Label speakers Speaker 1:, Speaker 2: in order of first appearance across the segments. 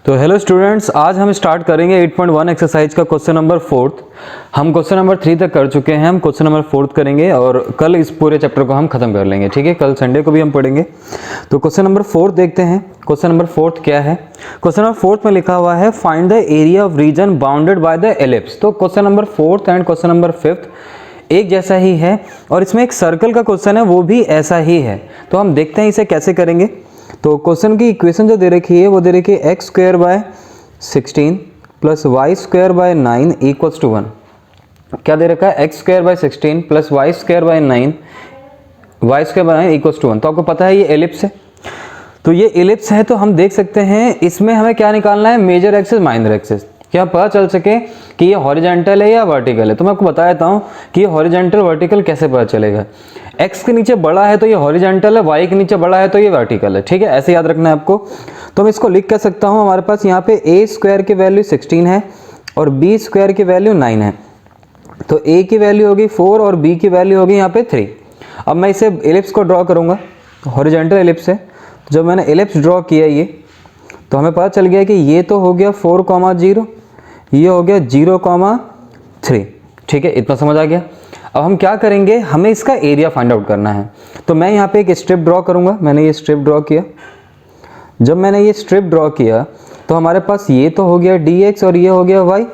Speaker 1: तो hello students, आज हम स्टार्ट करेंगे 8.1 एक्सरसाइज का क्वेश्चन नंबर 4। हम क्वेश्चन नंबर 3 तक कर चुके हैं, हम क्वेश्चन नंबर 4 करेंगे और कल इस पूरे चैप्टर को हम खत्म कर लेंगे। ठीक है, कल संडे को भी हम पढ़ेंगे। तो क्वेश्चन नंबर 4 देखते हैं। क्वेश्चन नंबर 4 क्या है? क्वेश्चन नंबर 4 में लिखा हुआ है find the area of region bounded by the ellipse. तो question number 4 and question number 5 एक जैसा ही है और इसमें एक सर्कल का क्वेश्चन है, वो भी ऐसा ही है। तो हम देखते हैं इसे कैसे करेंगे। तो क्वेश्चन की इक्वेशन जो दे रखी है वो दे रखी है x² by 16 plus y² by 9 equals to 1। क्या दे रखा है? x² by 16 plus y² by 9 y² by 9 equals to 1। तो आपको पता है ये एलिप्स है। तो ये एलिप्स है तो हम देख सकते हैं इसमें हमें क्या निकालना है, मेजर एक्सिस माइनर एक्सिस। क्या पता चल सके कि ये हॉरिजॉन्टल है या वर्टिकल है। तो मैं आपको बता देता हूँ कि ये हॉरिजॉन्टल वर्टिकल कैसे पता चलेगा। x के नीचे बड़ा है तो ये हॉरिजॉन्टल है, y के नीचे बड़ा है तो ये वर्टिकल है। ठीक है, ऐसे याद रखना है आपको। तो मैं इसको लिख कर सकता हूँ, हमारे पास यहाँ पे a² की वैल्यू 16 है और b² की वैल्यू 9 है। तो a की वैल्यू होगी 4 और b की वैल्यू होगी यहाँ पे 3। अब मैं इसे एलिप्स को ड्रॉ करूँगा, हॉरिजॉन्टल एलिप्स है। तो जब मैंने एलिप्स ड्रॉ किया ये, तो हमें पता चल गया कि ये तो हो गया 4,0, ये हो गया 0,3। ठीक है, इतना समझ आ गया। अब हम क्या करेंगे, हमें इसका एरिया फाइंड आउट करना है। तो मैं यहाँ पे एक स्ट्रिप ड्रॉ करूँगा। मैंने ये स्ट्रिप ड्रॉ किया। जब मैंने ये स्ट्रिप ड्रॉ किया तो हमारे पास ये तो हो गया dx और ये हो गया y।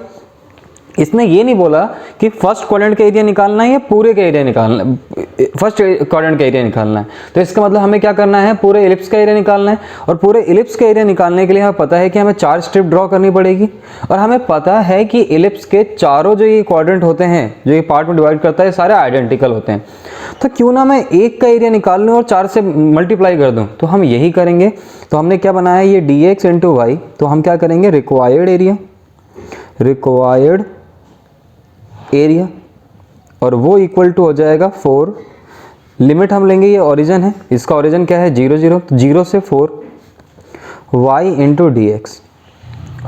Speaker 1: इसने ये नहीं बोला कि फर्स्ट क्वाड्रेंट का एरिया निकालना है या पूरे का एरिया निकालना है, फर्स्ट क्वाड्रेंट का एरिया निकालना है। तो इसका मतलब हमें क्या करना है, पूरे एलिप्स का एरिया निकालना है। और पूरे एलिप्स का एरिया निकालने के लिए हमें पता है कि हमें 4 स्ट्रिप ड्रॉ करनी पड़ेगी। और हमें पता है कि एलिप्स के चारों जो ये क्वाड्रेंट होते हैं, जो ये पार्ट में डिवाइड करता है, सारे आइडेंटिकल होते हैं। तो क्यों ना मैं एक का एरिया निकाल लूँ और 4 से मल्टीप्लाई कर दूँ। तो हम यही करेंगे। तो हमने क्या बनाया, ये dx इंटू वाई। तो हम क्या करेंगे, रिक्वायर्ड एरिया और वो इक्वल टू हो जाएगा 4। लिमिट हम लेंगे, ये ओरिजिन है, इसका ओरिजिन क्या है 0 0, तो 0 से 4 y इंटू डी एक्स।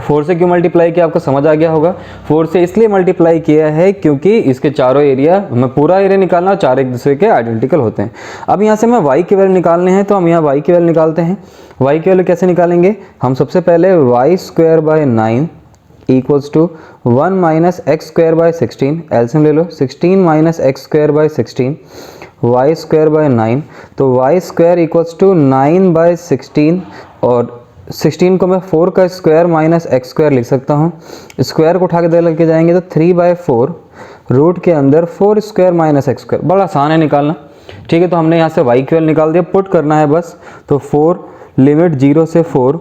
Speaker 1: 4 से क्यों मल्टीप्लाई किया आपको समझ आ गया होगा। 4 से इसलिए मल्टीप्लाई किया है क्योंकि इसके चारों एरिया, हमें पूरा एरिया निकालना, चार एक दूसरे के आइडेंटिकल होते हैं। अब यहाँ से हमें y की वैल्यू निकालने हैं, तो हम यहाँ y की वैल्यू निकालते हैं। y की वैल्यू कैसे निकालेंगे, हम सबसे पहले y² by 9 equals to 1 minus x² by 16, LCM ले लो, 16 minus x² by 16 y² by 9। तो y² इक्वल्स टू 9 बाय 16 और 16 को मैं 4 का स्क्वायर माइनस x² लिख सकता हूँ। स्क्वायर को उठा के लेके जाएंगे तो 3 बाय 4 रूट के अंदर 4² माइनस x²। बड़ा आसान है निकालना। ठीक है, तो हमने यहाँ से y की वैल्यू निकाल दिया, पुट करना है बस। तो 4 लिमिट 0 से 4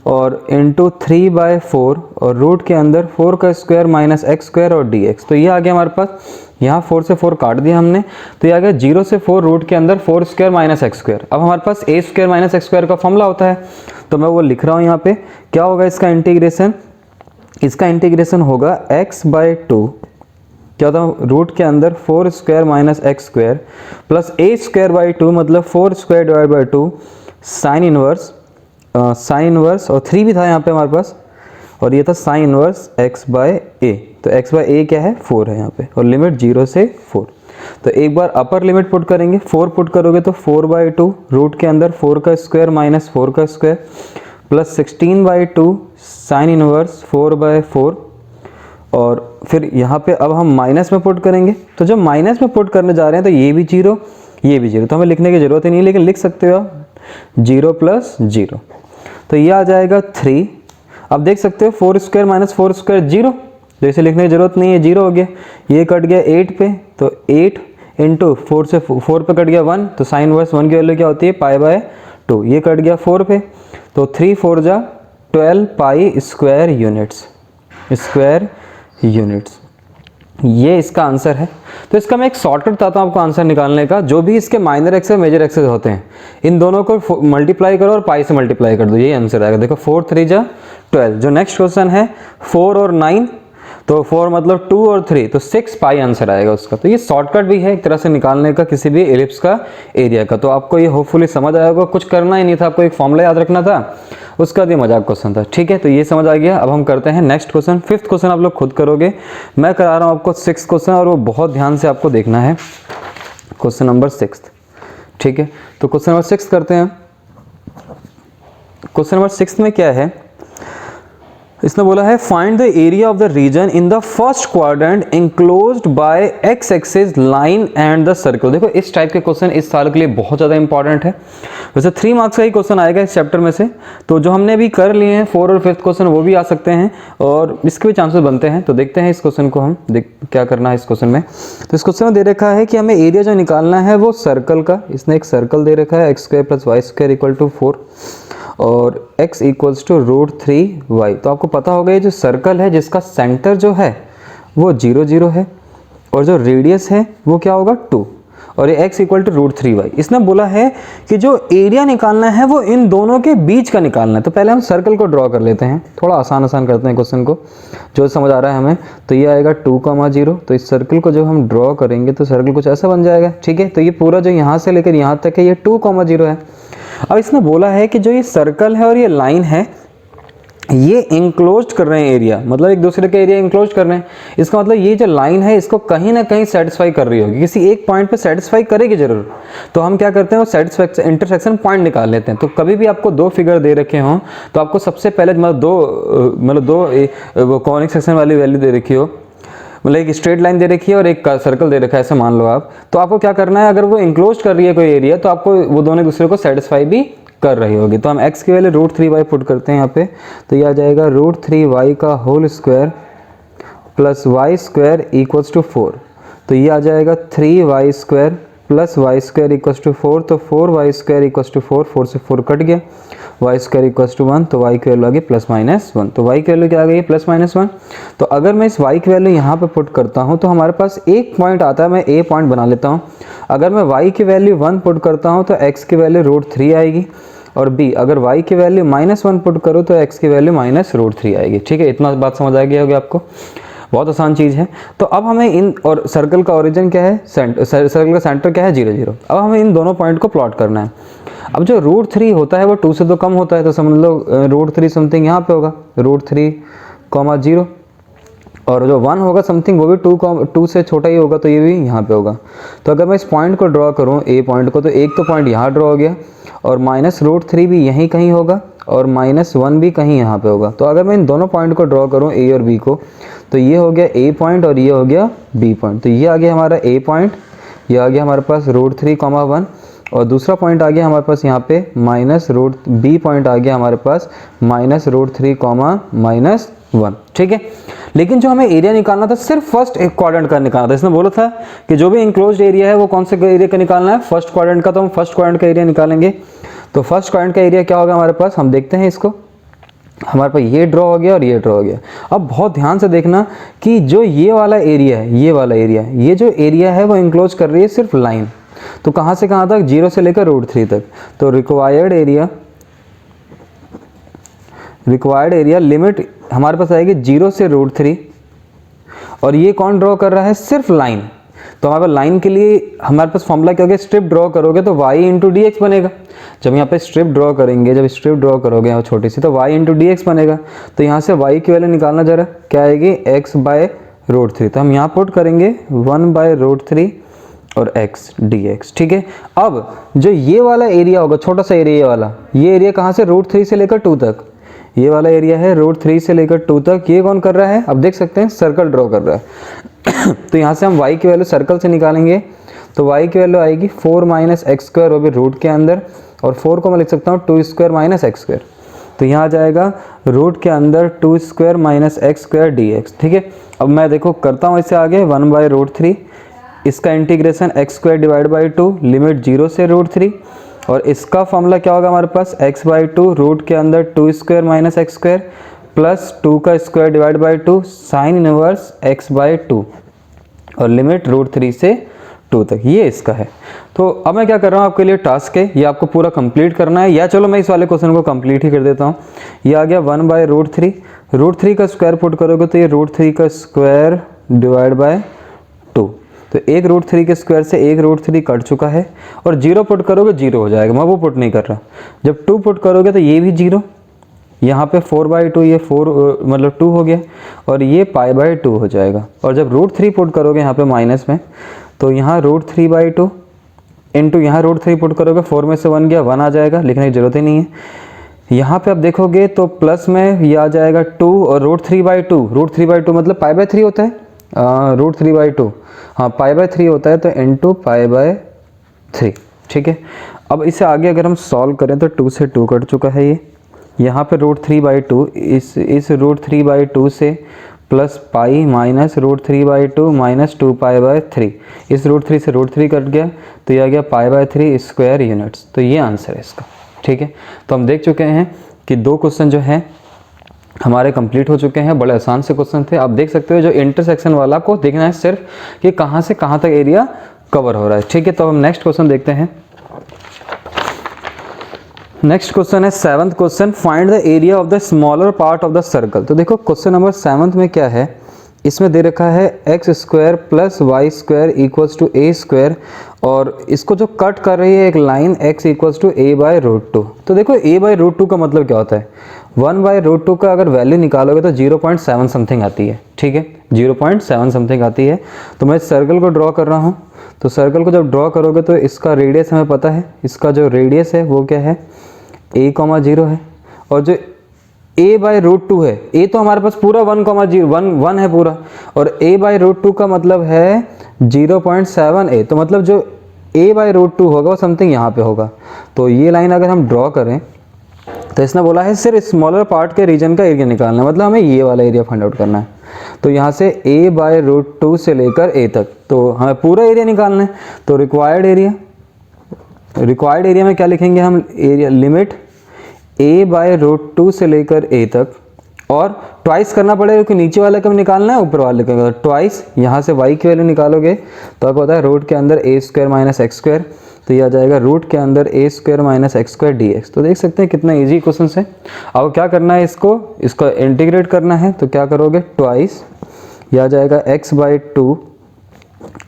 Speaker 1: और इंटू 3 बाय 4 और रूट के अंदर 4 का स्क्वायर माइनस x² और dx। तो ये आ गया हमारे पास। यहाँ 4 से 4 काट दिया हमने, तो ये आ गया 0 से 4 रूट के अंदर 4² माइनस x²। अब हमारे पास a² माइनस x² का फॉर्मूला होता है, तो मैं वो लिख रहा हूँ यहाँ पे। क्या होगा इसका इंटीग्रेशन, इसका इंटीग्रेशन होगा x बाय 2, क्या होता, रूट के अंदर 4² minus x² plus a² by 2 मतलब 4² डिवाइड बाई 2 साइन इनवर्स और 3 भी था यहाँ पे हमारे पास, और ये था sine inverse x by a। तो x बाय a क्या है, 4 है यहाँ पे, और लिमिट 0 से 4। तो एक बार अपर लिमिट पुट करेंगे, 4 पुट करोगे तो 4 बाई 2 रूट के अंदर 4 का स्क्वायर माइनस 4 का square plus 16 by 2 sine inverse 4 by 4। और फिर यहाँ पे अब हम माइनस में पुट करेंगे। तो जब माइनस में पुट करने जा रहे हैं तो ये भी 0, ये भी 0, तो हमें लिखने की ज़रूरत ही नहीं, लेकिन लिख सकते हो 0 प्लस 0। तो ये आ जाएगा 3। अब देख सकते हो 4² माइनस 4² 0, तो इसे लिखने की ज़रूरत नहीं है, 0 हो गया। ये कट गया 8 पे, तो 8 इंटू 4 से 4 पे कट गया 1, तो साइन इनवर्स 1 की वैल्यू क्या होती है, पाई बाय 2। ये कट गया 4 पे, तो 3 4 जा 12 पाई स्क्वायर यूनिट्स। ये इसका आंसर है। तो इसका मैं एक शॉर्टकट बताता हूँ आपको आंसर निकालने का। जो भी इसके माइनर एक्सेस मेजर एक्सेस होते हैं, इन दोनों को मल्टीप्लाई करो और पाई से मल्टीप्लाई कर दो, यही आंसर आएगा। देखो 4 3 जा 12। जो नेक्स्ट क्वेश्चन है 4 और 9, तो 4 मतलब 2 और 3, तो 6 पाई आंसर आएगा उसका। तो ये शॉर्टकट भी है एक तरह से निकालने का किसी भी एलिप्स का एरिया का। तो आपको ये होपफुली समझ आया होगा। कुछ करना ही नहीं था, आपको एक फॉर्मूला याद रखना था, उसका भी मजाक क्वेश्चन था। ठीक है, तो ये समझ आ गया। अब हम करते हैं नेक्स्ट क्वेश्चन। 5th क्वेश्चन आप लोग खुद करोगे, मैं करा रहा हूँ आपको 6th क्वेश्चन, और वो बहुत ध्यान से आपको देखना है। Question number 6। ठीक है, तो क्वेश्चन नंबर 6 करते हैं। क्वेश्चन नंबर 6 में क्या है, इसने बोला है find the area of the region in the first quadrant enclosed by x axis line and the circle. देखो इस टाइप के क्वेश्चन इस साल के लिए बहुत ज़्यादा इंपॉर्टेंट है। वैसे 3 मार्क्स का ही क्वेश्चन आएगा इस चैप्टर में से, तो जो हमने अभी कर लिए हैं 4 और 5th क्वेश्चन वो भी आ सकते हैं और इसके भी चांसेस बनते हैं। तो देखते हैं इस क्वेश्चन को हम क्या करना है इस क्वेश्चन में। तो इस क्वेश्चन में दे रखा है कि हमें एरिया जो निकालना है वो सर्कल का, इसने एक सर्कल दे रखा है x² + y² = 4 और x = √3y। तो आपको पता होगा ये जो सर्कल है जिसका सेंटर जो है वो 0 0 है और जो रेडियस है वो क्या होगा 2 और ये x = √3y। इसने बोला है कि जो एरिया निकालना है वो इन दोनों के बीच का निकालना है। तो पहले हम सर्कल को ड्रॉ कर लेते हैं, थोड़ा आसान करते हैं क्वेश्चन को, जो समझ आ रहा है हमें। तो ये आएगा 2, 0। तो इस सर्कल को जब हम ड्रॉ करेंगे तो सर्कल कुछ ऐसा बन जाएगा, ठीक है। तो ये पूरा जो यहाँ से लेकर यहाँ तक है ये 2, 0 है। अब इसने बोला है कि जो ये सर्कल है और ये लाइन है ये इंक्लोज कर रहे हैं एरिया, मतलब एक दूसरे के एरिया इंक्लोज कर रहे हैं। इसका मतलब ये जो लाइन है इसको कहीं ना कहीं सेटिस्फाई कर रही होगी, किसी एक पॉइंट पे सेटिस्फाई करेगी जरूर। तो हम क्या करते हैं वो सेटिस्फैक्शन इंटरसेक्शन पॉइंट निकाल लेते हैं। तो कभी भी आपको 2 फिगर दे रखे हों तो आपको सबसे पहले दो वो कॉनिक सेक्शन वाली वैल्यू दे रखी हो, मतलब एक स्ट्रेट लाइन दे रखी है और एक सर्कल दे रखा है ऐसे मान लो आप, तो आपको क्या करना है अगर वो इंक्लोज कर रही है कोई एरिया तो आपको वो दोनों दूसरे को सेटिस्फाई भी कर रही होगी। तो हम x की वैल्यू √3y पुट करते हैं यहाँ पे, तो ये आ जाएगा √3y का होल स्क्वायर प्लस y² = 4। तो ये आ जाएगा 3y² प्लस y² = 4। तो 4y² = 4, 4 से 4 कट गया, y² = 1। तो y की वैल्यू आ गई +-1। तो y की वैल्यू क्या आ गई +-1। तो अगर मैं इस y की वैल्यू यहाँ पे पुट करता हूँ तो हमारे पास एक पॉइंट आता है, मैं a पॉइंट बना लेता हूँ। अगर मैं y की वैल्यू 1 पुट करता हूँ तो x की वैल्यू √3 आएगी और b अगर y की वैल्यू -1 पुट करो तो x की वैल्यू -√3 आएगी, ठीक है। इतना बात समझ आ गया होगी आपको, बहुत आसान चीज़ है। तो अब हमें इन और सर्कल का ओरिजिन क्या है, सर्कल का सेंटर क्या है 0 0। अब हमें इन दोनों पॉइंट को प्लॉट करना है। अब जो √3 होता है वो 2 से तो कम होता है, तो समझ लो √3 समथिंग यहाँ पे होगा, √3, 0 और जो 1 होगा समथिंग वो भी 2 से छोटा ही होगा, तो ये भी यहाँ पे होगा। तो अगर मैं इस पॉइंट को ड्रॉ करूँ a पॉइंट को, तो एक तो पॉइंट यहाँ ड्रॉ हो गया और -√3 भी यहीं कहीं होगा और -1 भी कहीं यहाँ पे होगा। तो अगर मैं इन दोनों पॉइंट को ड्रॉ करूँ a और b को, तो ये हो गया a पॉइंट और ये हो गया b पॉइंट। तो ये आ गया हमारा a पॉइंट, ये आ गया हमारे पास √3, 1 और दूसरा पॉइंट आ गया हमारे पास यहाँ पे b पॉइंट आ गया हमारे पास -√3, -1, ठीक है। लेकिन जो हमें एरिया निकालना था सिर्फ फर्स्ट एक क्वाड्रेंट का निकालना था। इसने बोला था कि जो भी इंक्लोज्ड एरिया है वो कौन से एरिया का निकालना है, फर्स्ट क्वाड्रेंट का। तो हम फर्स्ट क्वाड्रेंट का एरिया निकालेंगे। तो फर्स्ट क्वाड्रेंट का एरिया क्या होगा हमारे पास, हम देखते हैं इसको। हमारे पास ये ड्रॉ हो गया और ये ड्रॉ हो गया। अब बहुत ध्यान से देखना कि जो ये वाला एरिया है, ये जो एरिया है वो इंक्लोज कर रही है सिर्फ लाइन। तो कहाँ से कहाँ तक, 0 से लेकर √3 तक। तो रिक्वायर्ड एरिया लिमिट हमारे पास आएगी 0 से √3 और ये कौन ड्रॉ कर रहा है, सिर्फ लाइन। तो हमारे पास लाइन के लिए हमारे पास फॉर्मूला क्या होगा, स्ट्रिप ड्रॉ करोगे तो y × dx बनेगा। जब यहाँ पे स्ट्रिप ड्रॉ करेंगे, जब स्ट्रिप ड्रॉ करोगे यहाँ छोटी सी, तो y × dx बनेगा। तो यहाँ से y की वैल्यू निकालना जरा, क्या आएगी x/√3। तो हम यहाँ पुट करेंगे 1/√3 और x dx, ठीक है। अब जो ये वाला एरिया होगा, छोटा सा एरिया वाला, ये एरिया कहाँ से, √3 से लेकर 2 तक, ये वाला एरिया है √3 से लेकर 2 तक। ये कौन कर रहा है, अब देख सकते हैं सर्कल ड्रॉ कर रहा है। तो यहाँ से हम y की वैल्यू सर्कल से निकालेंगे। तो y की वैल्यू आएगी 4 - x², वो भी रूट के अंदर, और 4 को मैं लिख सकता हूँ 2² - x²। तो यहाँ आ जाएगा रूट के अंदर 2² - x² dx, ठीक है। अब मैं देखो करता हूँ इससे आगे 1/√3, इसका इंटीग्रेशन x² / 2 लिमिट 0 से √3 और इसका फॉर्मूला क्या होगा हमारे पास, x/2 रूट के अंदर 2² - x² प्लस 2 का square divide by 2 sine inverse x/2 और लिमिट √3 से 2 तक, ये इसका है। तो अब मैं क्या कर रहा हूँ, आपके लिए टास्क है, ये आपको पूरा कंप्लीट करना है। या चलो मैं इस वाले क्वेश्चन को कंप्लीट ही कर देता हूँ। ये आ गया 1/√3, √3 का स्क्वायर पुट करोगे तो ये √3 का स्क्वायर डिवाइड बाय 2। तो एक √3 के स्क्वायर से एक √3 कट चुका है और 0 पुट करोगे 0 हो जाएगा, मैं वो पुट नहीं कर रहा। जब 2 पुट करोगे तो ये भी 0, यहाँ पे 4/2, ये 4 मतलब 2 हो गया और ये π/2 हो जाएगा। और जब √3 पुट करोगे यहाँ पे माइनस में, तो यहाँ √3/2 इंटू यहाँ √3 पुट करोगे, 4 में से 1 गया 1 आ जाएगा, लिखने की जरूरत ही नहीं है। यहाँ पे आप देखोगे तो प्लस में ये आ जाएगा 2 और √3/2, √3/2 मतलब π/3 होता है, √3/2, हाँ π/3 होता है, तो इंटू π/3, ठीक है। अब इसे आगे अगर हम सॉल्व करें तो 2 से 2 कट चुका है ये, यहाँ पे √3/2, इस √3/2 से प्लस पाई माइनस √3/2 माइनस 2π/3, इस √3 से √3 कट गया तो ये आ गया π/3 स्क्वायर यूनिट्स। तो ये आंसर है इसका, ठीक है। तो हम देख चुके हैं कि 2 क्वेश्चन जो हैं हमारे कंप्लीट हो चुके हैं, बड़े आसान से क्वेश्चन थे। आप देख सकते हो जो इंटरसेक्शन वाला को देखना है सिर्फ कि कहाँ से कहाँ तक एरिया कवर हो रहा है, ठीक है। तो हम नेक्स्ट क्वेश्चन देखते हैं। नेक्स्ट क्वेश्चन है 7th question, find the area of the smaller part of the circle. तो देखो क्वेश्चन नंबर 7 में क्या है, इसमें दे रखा है x² + y² = a², और इसको जो कट कर रही है एक लाइन x = a/√2। तो देखो a/√2 का मतलब क्या होता है, 1/√2 का अगर वैल्यू निकालोगे तो 0.7 समथिंग आती है, ठीक है, 0.7 समथिंग आती है। तो मैं सर्कल को ड्रॉ कर रहा हूँ, तो सर्कल को जब ड्रॉ करोगे तो इसका रेडियस हमें पता है, इसका जो रेडियस है वो क्या है, a,0 है, और जो a/√2 है, a तो हमारे पास पूरा 1 है पूरा, और a/√2 का मतलब है 0.7a, तो मतलब जो a/√2 होगा वो समथिंग यहाँ पे होगा। तो ये लाइन अगर हम ड्रॉ करें तो इसने बोला है सिर्फ स्मॉलर पार्ट के रीजन का एरिया निकालना है, मतलब हमें ये वाला एरिया फाइंड आउट करना है। तो यहाँ से a/√2 से लेकर a तक, तो हमें पूरा एरिया निकालना है। तो रिक्वायर्ड एरिया में क्या लिखेंगे हम, एरिया लिमिट a/√2 से लेकर a तक, और ट्वाइस करना पड़ेगा क्योंकि नीचे वाला कब निकालना है, ऊपर वाले का। ट्वाइस यहाँ से y की वैल्यू निकालोगे तो आपको पता है रूट के अंदर a² - x², तो ये आ जाएगा रूट के अंदर a² - x² dx। तो देख सकते हैं कितना इजी क्वेश्चन है। अब क्या करना है, इसको इंटीग्रेट करना है, तो क्या करोगे, ट्वाइस ये आ जाएगा x/2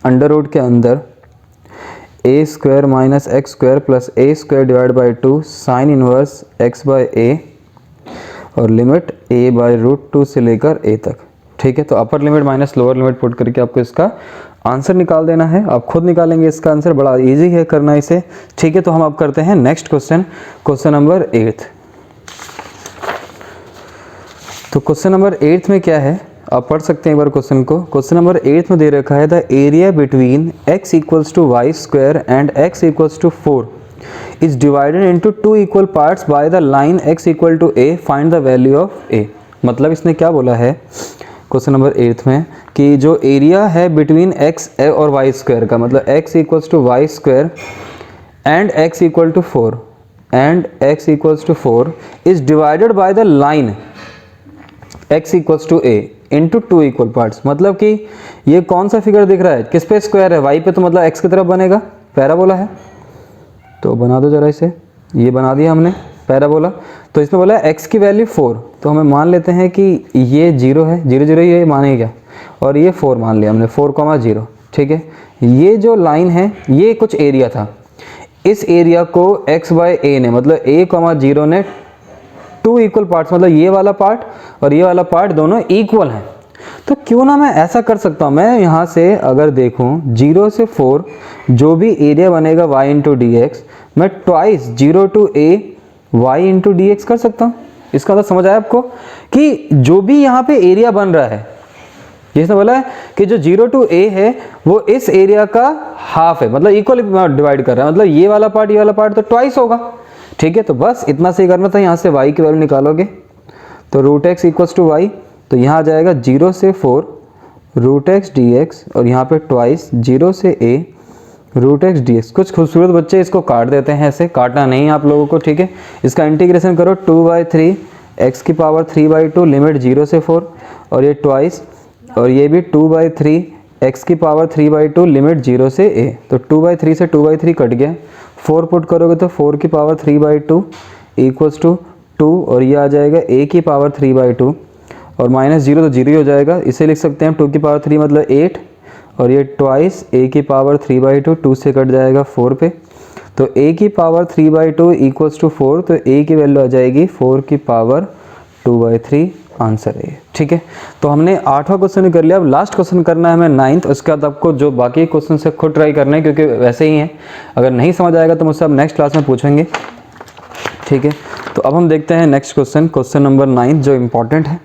Speaker 1: अंडर रूट के अंदर a² - x² plus a² / 2 sine inverse x/a, और लिमिट a/√2 से लेकर a तक, ठीक है। तो upper limit minus lower limit put करके आपको इसका आंसर निकाल देना है। आप खुद निकालेंगे इसका आंसर, बड़ा इजी है करना इसे, ठीक है। तो हम अब करते हैं नेक्स्ट क्वेश्चन, क्वेश्चन नंबर 8। तो क्वेश्चन नंबर 8 में क्या है, आप पढ़ सकते हैं एक बार क्वेश्चन को। क्वेश्चन नंबर 8 में दे रखा है the area between x = y² and x = 4 is divided into 2 equal parts by the line x = a, find the value of a। मतलब इसने क्या बोला है क्वेश्चन नंबर 8 में कि जो एरिया है बिटवीन x और y² का, मतलब x = y² and x = 4 is divided by the line x = a into 2 equal parts। मतलब कि ये कौन सा फिगर दिख रहा है, किस पे स्क्वायर है, y पे, तो मतलब x की तरफ बनेगा, पैराबोला है। तो बना दो जरा इसे, ये बना दिया हमने पैराबोला। तो इसमें बोला है x की वैल्यू 4, तो हमें मान लेते हैं कि ये 0 है, 0 0 ये मानेगा क्या, और ये 4 मान लिया हमने, 4,0, ठीक है। ये जो लाइन है ये कुछ एरिया था, इस एरिया को x/a ने, मतलब a,0 ने 2 इक्वल पार्ट्स, मतलब ये वाला पार्ट और ये वाला पार्ट दोनों इक्वल हैं। तो क्यों ना मैं ऐसा कर सकता हूँ, मैं यहाँ से अगर देखूँ 0 से 4 जो भी एरिया बनेगा y × dx, मैं twice 0 to a y × dx कर सकता हूँ। इसका मतलब समझ आया आपको कि जो भी यहाँ पे एरिया बन रहा है, जिसने बोला है कि जो 0 to a है वो इस एरिया का हाफ है, मतलब इक्वल डिवाइड कर रहा है, मतलब ये वाला पार्ट तो ट्वाइस होगा, ठीक है। तो बस इतना सही करना था। यहाँ से y की वैल्यू निकालोगे तो √x = y, तो यहाँ आ जाएगा 0 से 4 √x dx, और यहाँ पे ट्वाइस 0 से a √x dx। कुछ खूबसूरत बच्चे इसको काट देते हैं, ऐसे काटना नहीं आप लोगों को, ठीक है। इसका इंटीग्रेशन करो 2/3 x⁻³ लिमिट 0 से 4, और ये ट्वाइस, और ये भी 2/3 x⁻³ लिमिट 0 से a। तो 2/3 से 2/3 कट गया, 4 पुट करोगे तो 4⁻³ = 2, और ये आ जाएगा a⁻³/2, और -0 तो 0 ही हो जाएगा। इसे लिख सकते हैं 2⁻³ मतलब 8, और ये ट्वाइस a⁻³/2, 2 से कट जाएगा 4 पे, तो a⁻³/2 = 4, तो a की वैल्यू आ जाएगी 4⁻²/3, आंसर है, ठीक है। तो हमने 8वां क्वेश्चन कर लिया। अब लास्ट क्वेश्चन करना है हमें 9th, उसके बाद आपको जो बाकी क्वेश्चन से खुद ट्राई करना है, क्योंकि वैसे ही हैं, अगर नहीं समझ आएगा तो मुझसे आप नेक्स्ट क्लास में पूछेंगे, ठीक है। तो अब हम देखते हैं नेक्स्ट क्वेश्चन, क्वेश्चन नंबर 9 जो इम्पॉर्टेंट है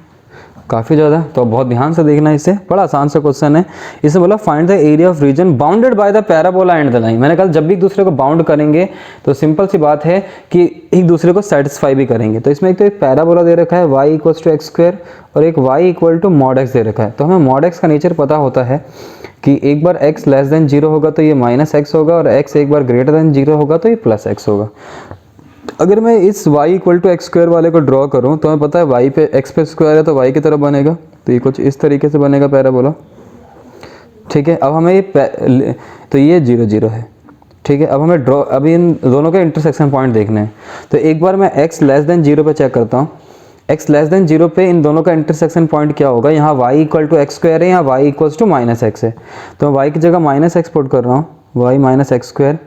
Speaker 1: काफ़ी ज़्यादा, तो बहुत ध्यान से देखना है इसे, बड़ा आसान सा क्वेश्चन है। इसे बोला find the area of region bounded by the parabola and the line. मैंने कहा जब भी एक दूसरे को बाउंड करेंगे तो सिंपल सी बात है कि एक दूसरे को सेटिस्फाई भी करेंगे। तो इसमें एक तो एक पैराबोला दे रखा है y equals to x square और एक y equal to mod x दे रखा है। तो हमें मॉड x का नेचर पता होता है कि एक बार x लेस देन 0 होगा तो ये माइनस x होगा और x एक बार ग्रेटर देन 0 होगा तो ये प्लस x होगा। अगर मैं इस y equal to x square वाले को ड्रॉ करूं तो हमें पता है y पे x पे स्क्वायर है तो y की तरफ बनेगा, तो ये कुछ इस तरीके से बनेगा पैराबोला। ठीक है, अब हमें ये तो ये 0 0 है। ठीक है, अब हमें ड्रॉ अभी इन दोनों के इंटरसेक्शन पॉइंट देखने हैं। तो एक बार मैं x लेस देन 0 पे चेक करता हूँ। x लेस देन 0 पे इन दोनों का इंटरसेक्शन पॉइंट क्या होगा, यहाँ y equal to x square है, यहाँ y equals to minus x है। तो मैं y की जगह माइनस एक्स पुट कर रहा हूँ, y माइनस एक्स स्क्वायर।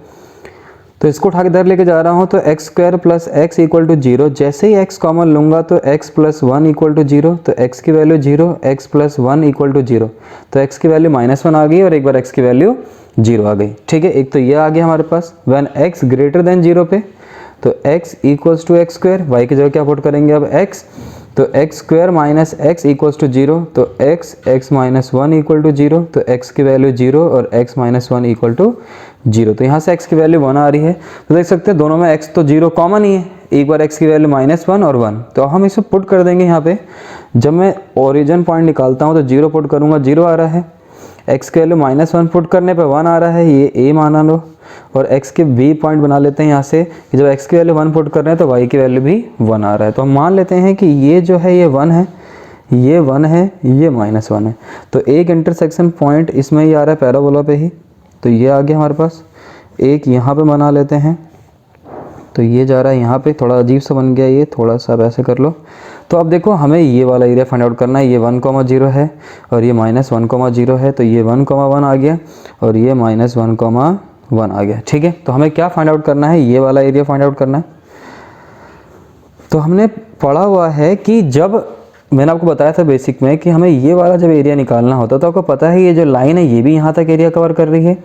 Speaker 1: तो इसको उठा के इधर लेके जा रहा हूँ तो x square plus x equal to 0। जैसे ही x कॉमन लूँगा तो x प्लस 1 इक्वल टू 0, तो x की value 0, x plus 1 equal to 0। तो x की वैल्यू -1 आ गई और एक बार x की वैल्यू 0 आ गई। ठीक है, एक तो ये आ गया हमारे पास व्हेन x ग्रेटर देन 0 पे, तो x equals to x square, y की जगह क्या पुट करेंगे अब x, तो x square minus x equals to 0, तो x माइनस 1 इक्वल टू 0, तो x की वैल्यू 0 और x माइनस 1 इक्वल टू 0। तो यहाँ से x की वैल्यू 1 आ रही है। तो देख सकते हैं दोनों में x तो 0 कॉमन ही है, एक बार x की वैल्यू -1 और 1। तो हम इसे पुट कर देंगे यहाँ पे। जब मैं ओरिजिन पॉइंट निकालता हूँ तो 0 पुट करूँगा, 0 आ रहा है। x की वैल्यू -1 पुट करने पे 1 आ रहा है, ये a माना लो। और x के b पॉइंट बना लेते हैं यहाँ से कि जब x की वैल्यू 1 पुट कर रहे हैं तो y की वैल्यू भी 1 आ रहा है। तो हम मान लेते हैं कि ये जो है ये 1 है, ये 1 है, ये -1 है। तो एक इंटरसेक्शन पॉइंट इसमें ही आ रहा है पैराबोला पे ही, तो ये आ गया हमारे पास। एक यहाँ पे बना लेते हैं, तो ये जा रहा है यहाँ पे, थोड़ा अजीब सा बन गया ये, थोड़ा सा वैसे कर लो। तो अब देखो हमें ये वाला एरिया फाइंड आउट करना है। ये 1, 0 है और ये -1, 0 है, तो ये 1, 1 आ गया और ये -1, 1 आ गया। ठीक है, तो हमें क्या फाइंड आउट करना है, ये वाला एरिया फाइंड आउट करना है। तो हमने पढ़ा हुआ है कि जब मैंने आपको बताया था बेसिक में कि हमें ये वाला जब एरिया निकालना होता है तो आपको पता है ये जो लाइन है ये भी यहाँ तक एरिया कवर कर रही है,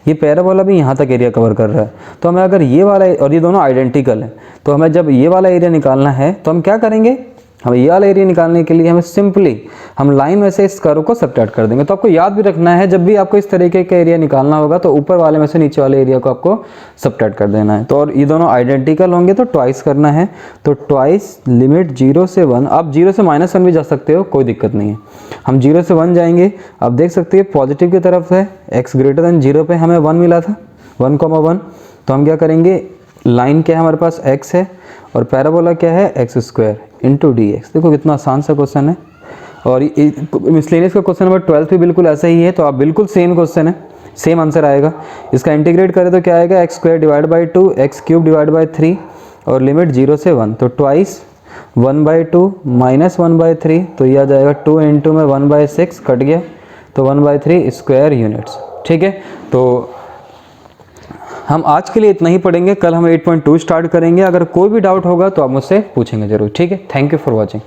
Speaker 1: ये पैराबोला भी यहाँ तक एरिया कवर कर रहा है। तो हमें अगर ये वाला, और ये दोनों आइडेंटिकल है, तो हमें जब ये वाला एरिया निकालना है तो हम क्या करेंगे, हमें ये वाला एरिया निकालने के लिए हमें सिंपली हम लाइन में से इस कर्व को सब्ट्रैक्ट कर देंगे। तो आपको याद भी रखना है जब भी आपको इस तरीके का एरिया निकालना होगा तो ऊपर वाले में से नीचे वाले एरिया को आपको सब्ट्रैक्ट कर देना है। तो और ये दोनों आइडेंटिकल होंगे तो ट्वाइस करना है। तो ट्वाइस लिमिट 0 से 1, आप 0 से -1 भी जा सकते हो, कोई दिक्कत नहीं है। हम 0 से 1 जाएंगे, आप देख सकते हैं पॉजिटिव की तरफ है, x ग्रेटर देन 0 पे हमें 1 मिला था, 1, 1। तो हम क्या करेंगे, लाइन क्या है हमारे पास x है और पैराबोला क्या है x square into D x. देखो कितना आसान सा क्वेश्चन है। और मिसलेनियस का क्वेश्चन नंबर 12 भी बिल्कुल ऐसा ही है, तो आप बिल्कुल सेम क्वेश्चन है, सेम आंसर आएगा। इसका इंटीग्रेट करें तो क्या आएगा, x square divide by 2, x cube divide by 3 और लिमिट 0 से 1, तो ट्वाइस 1/2 माइनस 1/3, तो यह आ जाएगा 2 इंटू में 1/6 कट गया, तो 1/3 स्क्वायर यूनिट्स। ठीक है, तो हम आज के लिए इतना ही पढ़ेंगे, कल हम 8.2 स्टार्ट करेंगे। अगर कोई भी डाउट होगा तो आप मुझसे पूछेंगे जरूर। ठीक है, थैंक यू फॉर वॉचिंग।